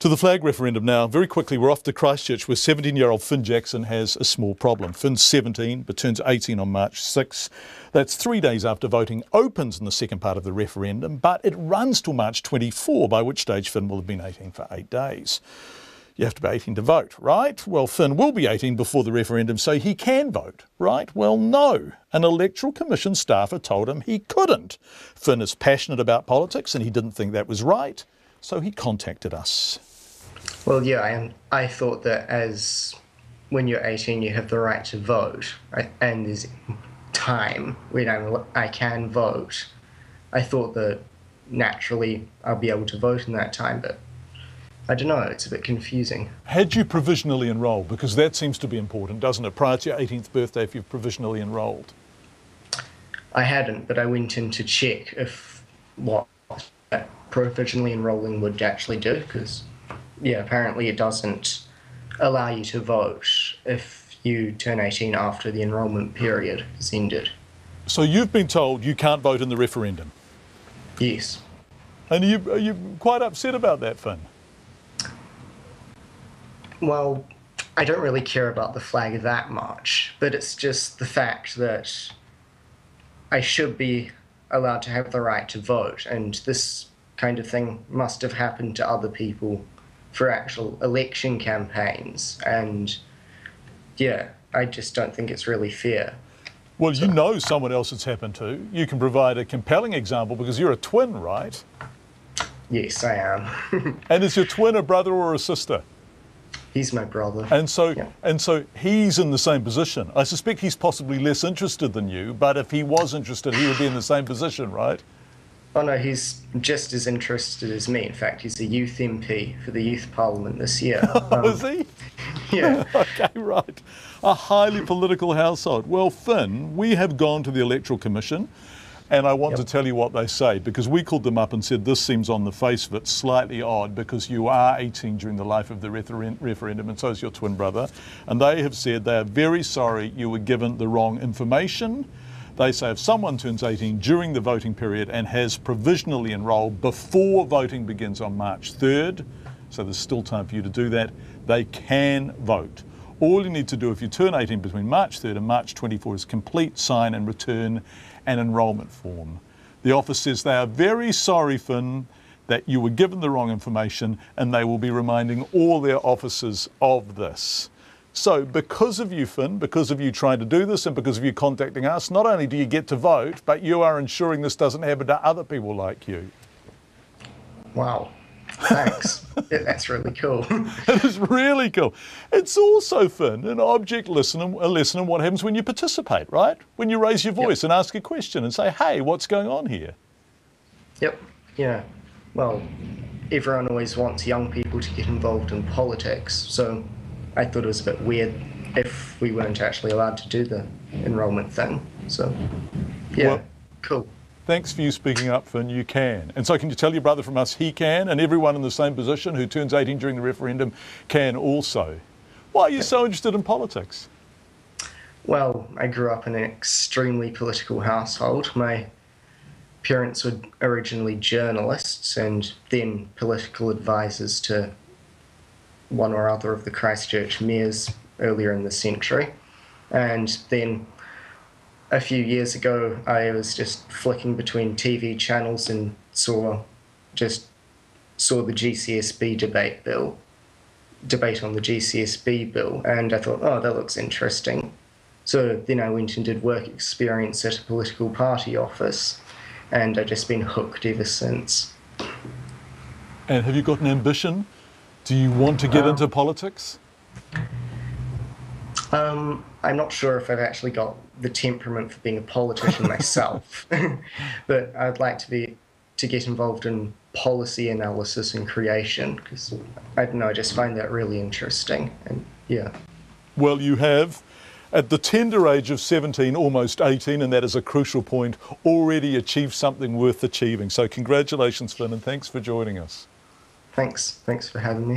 To the flag referendum now. Very quickly, we're off to Christchurch where 17-year-old Finn Jackson has a small problem. Finn's 17 but turns 18 on March 6. That's 3 days after voting opens in the second part of the referendum, but it runs till March 24, by which stage Finn will have been 18 for 8 days. You have to be 18 to vote, right? Well, Finn will be 18 before the referendum, so he can vote, right? Well, no. An Electoral Commission staffer told him he couldn't. Finn is passionate about politics and he didn't think that was right, so he contacted us. Well, yeah, I thought that as when you're 18, you have the right to vote, and there's time when I can vote. I thought that naturally I'll be able to vote in that time, but I don't know, it's a bit confusing. Had you provisionally enrolled? Because that seems to be important, doesn't it? Prior to your 18th birthday, if you've provisionally enrolled. I hadn't, but I went in to check if what provisionally enrolling would actually do, because yeah, apparently it doesn't allow you to vote if you turn 18 after the enrolment period has ended. So you've been told you can't vote in the referendum? Yes. And are you quite upset about that, Finn? Well, I don't really care about the flag that much, but it's just the fact that I should be allowed to have the right to vote, and this kind of thing must have happened to other people for actual election campaigns, and yeah, I just don't think it's really fair. Well, you know someone else it's happened to. You can provide a compelling example because you're a twin, right? Yes, I am. And is your twin a brother or a sister? He's my brother. And so, yeah. And so he's in the same position. I suspect he's possibly less interested than you, but if he was interested, he would be in the same position, right? Oh no, he's just as interested as me. In fact, he's a youth MP for the Youth Parliament this year. Is he? Yeah. Okay, right. A highly political household. Well, Finn, we have gone to the Electoral Commission, and I want to tell you what they say, because we called them up and said this seems on the face of it slightly odd because you are 18 during the life of the referendum and so is your twin brother. And they have said they are very sorry you were given the wrong information. They say if someone turns 18 during the voting period and has provisionally enrolled before voting begins on March 3rd, so there's still time for you to do that, they can vote. All you need to do if you turn 18 between March 3rd and March 24 is complete, sign and return an enrolment form. The office says they are very sorry, Finn, that you were given the wrong information, and they will be reminding all their officers of this. So because of you, Finn, because of you trying to do this and because of you contacting us, not only do you get to vote, but you are ensuring this doesn't happen to other people like you. Wow. Thanks. That's really cool. It is really cool. It's also, Finn, an object lesson in what happens when you participate, right? When you raise your voice and ask a question and say, hey, what's going on here? Yep. Yeah. Well, everyone always wants young people to get involved in politics, so I thought it was a bit weird if we weren't actually allowed to do the enrolment thing. So, yeah, well, cool. Thanks for you speaking up, Finn. You can. And so can you tell your brother from us he can, and everyone in the same position who turns 18 during the referendum can also. Why are you so interested in politics? Well, I grew up in an extremely political household. My parents were originally journalists and then political advisors to one or other of the Christchurch mayors earlier in the century. And then a few years ago, I was just flicking between TV channels and saw the GCSB debate on the GCSB bill, and I thought, oh, that looks interesting. So then I went and did work experience at a political party office, and I've just been hooked ever since. And have you got an ambition? Do you want to get into politics? I'm not sure if I've actually got the temperament for being a politician myself, but I'd like to get involved in policy analysis and creation, because I don't know, I just find that really interesting, and yeah. Well, you have, at the tender age of 17, almost 18, and that is a crucial point, already achieved something worth achieving. So congratulations, Finn, and thanks for joining us. Thanks for having me.